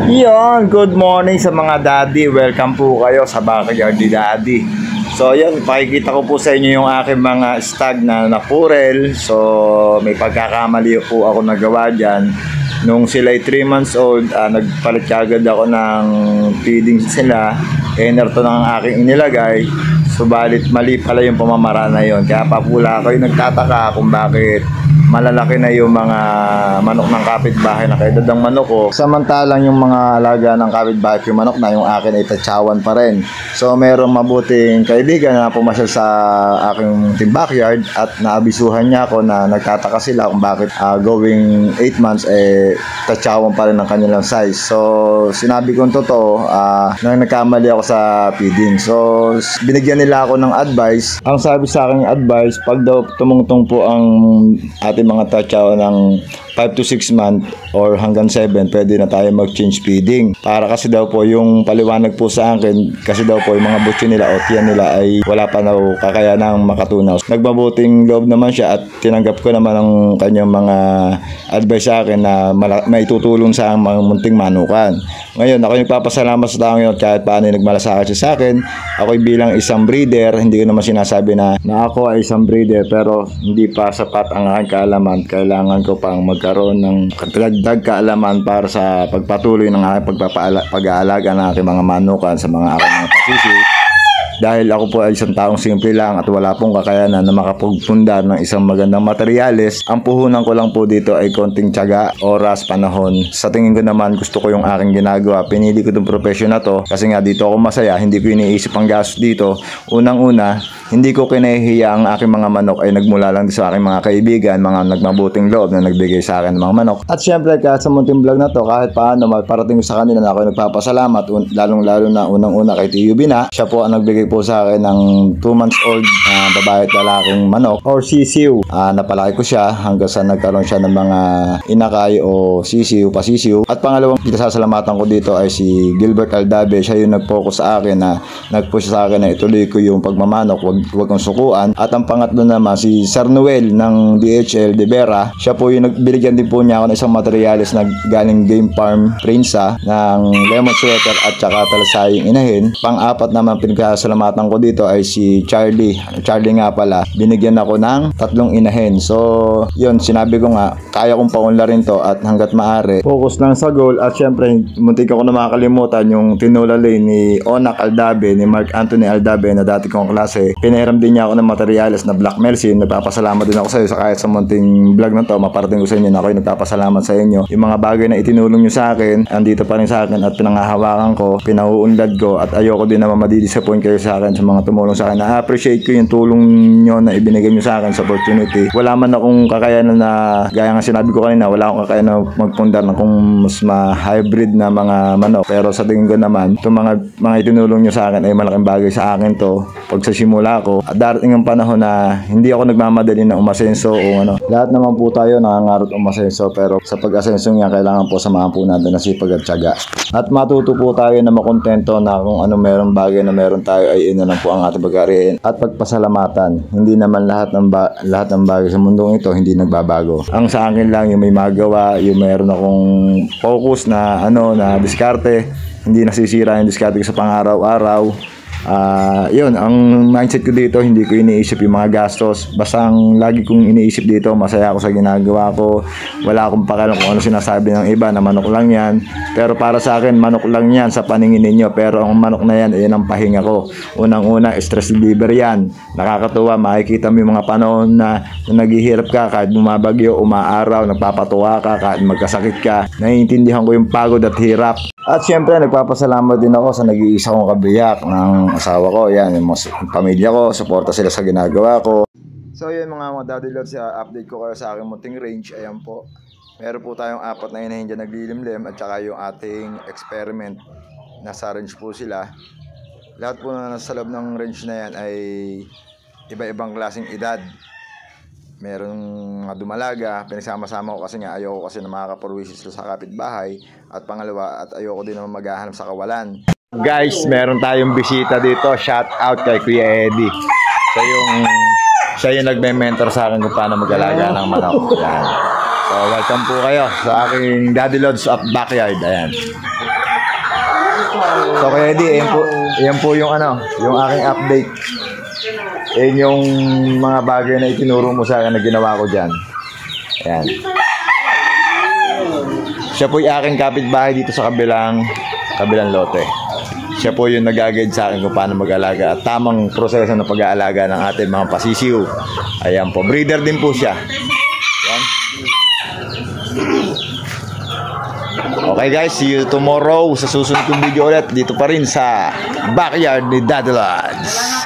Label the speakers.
Speaker 1: Yon, good morning sa mga daddy. Welcome po kayo sa Backyard ni Daddy. So yun, pakikita ko po sa inyo yung aking mga stag na napurel. So may pagkakamali po ako nagawa dyan. Nung sila ay 3 months old, nagpalit kagad ako ng feeding sila. Enerto ng aking inilagay. Subalit mali pala yung pamamaraan na yun. Kaya papula ako yung nagtataka kung bakit malalaki na yung mga manok ng kapitbahay na kaedad ng manok ko. Samantalang yung mga alaga ng kapitbahay yung manok na yung akin ay tatsawan pa rin. So merong mabuting kaibigan na pumasyal sa aking team backyard at naabisuhan niya ako na nagtataka sila kung bakit going 8 months tatsawan pa rin ng kanilang size. So sinabi kong totoo nang nagkamali ako sa feeding. So binigyan nila ako ng advice. Ang sabi sa aking advice, pag daw tumungtong po ang ating mga tatsaw ng 5 to 6 months or hanggang 7, pwede na tayo mag-change feeding. Para kasi daw po yung paliwanag po sa akin, kasi daw po yung mga butyo nila o tiyan nila ay wala pa daw kakayanang makatunaw. Nagmabuting loob naman siya at tinanggap ko naman ang kanyang mga advice sa akin na may tutulong sa mga munting manukan. Ngayon, ako nagpapasalamat sa taong yun kahit paano nagmalasakit siya sa akin. Ako'y bilang isang breeder, hindi ko naman sinasabi na ako ay isang breeder, pero hindi pa sapat ang aking kaalaman. Kailangan ko pang magkaroon ng dagdag kaalaman para sa pagpatuloy ng aking pag-aalaga ng aking mga manukan sa mga aking mga pasisi. Dahil ako po ay isang taong simple lang at wala pong kakayanan na makapagpundar ng isang magandang materyales, ang puhunan ko lang po dito ay konting tiyaga, oras, panahon. Sa tingin ko naman, gusto ko yung aking ginagawa. Pinili ko itong profession na to kasi nga dito ako masaya, hindi ko iniisip ang gastos dito. Unang-una, hindi ko kinahihiya ang aking mga manok ay nagmula lang sa aking mga kaibigan, mga nagmabuting loob na nagbigay sa akin ng mga manok. At syempre, kahit sa munting vlog na to, kahit paano maparating ko sa kanila na ako nagpapasalamat, lalong-lalo na unang-una kay Tiyo Bina. Siya po ang nagbigay po sa akin ng 2 months old babae at lalaking manok or sisiw. Napalaki ko siya hanggang sa nagkaroon siya ng mga inakay o sisiw, pasisiw. At pangalawang pinasasalamatan ko dito ay si Gilbert Aldabe. Siya yung nag-focus sa akin na nag-push sa akin na ituloy ko yung pagmamanok, wag kong sukuan. At ang pangatlo naman si Sir Noel ng DHL de Vera. Siya po yung nagbigyan din po niya ako ng isang materials na galing Game Farm Prinsa ng lemon sweater at saka talasaying inahin. Pang-apat naman pinagsasalamatan ko dito ay si Charlie nga pala, binigyan ako ng 3 inahin. So yun, sinabi ko nga kaya kong paunlarin to at hanggat maaari focus lang sa goal. At syempre muntik ako na makakalimutan yung tinulalay ni Onak Aldabe, ni Mark Anthony Aldabe na dati kong klase. Pinahiram din niya ako ng materials na Black Mercy. Nagpapasalamat din ako sa iyo sa kahit sa munting vlog na to, maparating ko sa inyo na ako'y nagpapasalamat sa inyo. Yung mga bagay na itinulong nyo sa akin andito pa rin sa akin at pinangahawakan ko, pinauunlad ko, at ayoko din naman madidisappoint kayo sa akin, sa mga tumulong sa akin. Na-appreciate ko yung tulong nyo na ibinigay nyo sa akin sa opportunity. Wala man akong kakayanan na, gaya nga sinabi ko kanina, wala akong kakayanan na magpundar na kung mas ma-hybrid na mga manok. Pero sa tingin ko naman, itong mga itinulong nyo sa akin ay malaking bagay sa akin to. Pag sa simula ko, at darating ang panahon na hindi ako nagmamadali na umasenso o ano. Lahat naman po tayo nangangarot umasenso, pero sa pag-asenso niya, kailangan po samahan po natin na sipag at tiyaga. At matuto po tayo na makontento na kung ano merong bagay na meron tayo ay ina lang po ang ating pag-ariin at pagpasalamatan. Hindi naman lahat ng bagay sa mundong ito hindi nagbabago. Ang sa akin lang yung may magawa, yung meron akong focus na na diskarte, hindi nasisira yung diskarte ko sa pang-araw-araw. Yun, ang mindset ko dito, hindi ko iniisip yung mga gastos. Basta ang lagi kong iniisip dito, masaya ako sa ginagawa ko. Wala akong pakialam kung ano sinasabi ng iba na manok lang yan. Pero para sa akin, manok lang yan sa paningin ninyo. Pero ang manok na yan, yan ang pahinga ko. Unang-una, stress reliever yan. Nakakatuwa, makikita mo yung mga panahon na naghihirap ka, kahit bumabagyo, umaaraw, nagpapatuwa ka, kahit magkasakit ka. Naiintindihan ko yung pagod at hirap. At syempre, nagpapasalamat din ako sa nag-iisa kong kabiyak ng asawa ko. Yan, yung pamilya ko, suporta sila sa ginagawa ko. So yun mga daddy lods, update ko kayo sa aking munting range. Ayan po, meron po tayong 4 na inahin dyan naglilimlim at saka yung ating experiment. Nasa range po sila. Lahat po na nasa loob ng range na yan ay iba-ibang klaseng edad. Merong mga dumalaga, pinagsama-sama ko kasi nga ayoko kasi na makakapurwisis sa kapitbahay. At pangalawa, at ayoko din naman maghahanap sa kawalan. Guys, meron tayong bisita dito. Shout out kay Kuya Eddie. Siya yung nagme-mentor sa akin kung paano mag-alaga ng manok. Yan. So welcome po kayo sa aking Daddy Lods of Backyard. Ayan. So kaya di, yan po yung ano, yung aking update. Yan yung mga bagay na itinuro mo sa akin na ginawa ko dyan. Ayan. Siya po yung aking kapitbahay dito sa kabilang lote. Siya po yung nag-guide sa akin kung paano mag-alaga at tamang proseso ng pag-aalaga ng ating mga pasisiw. Ayan po. Breeder din po siya. Ayan. Okay guys, see you tomorrow sa susunod kong video ulit dito pa rin sa backyard ni Daddy Lods.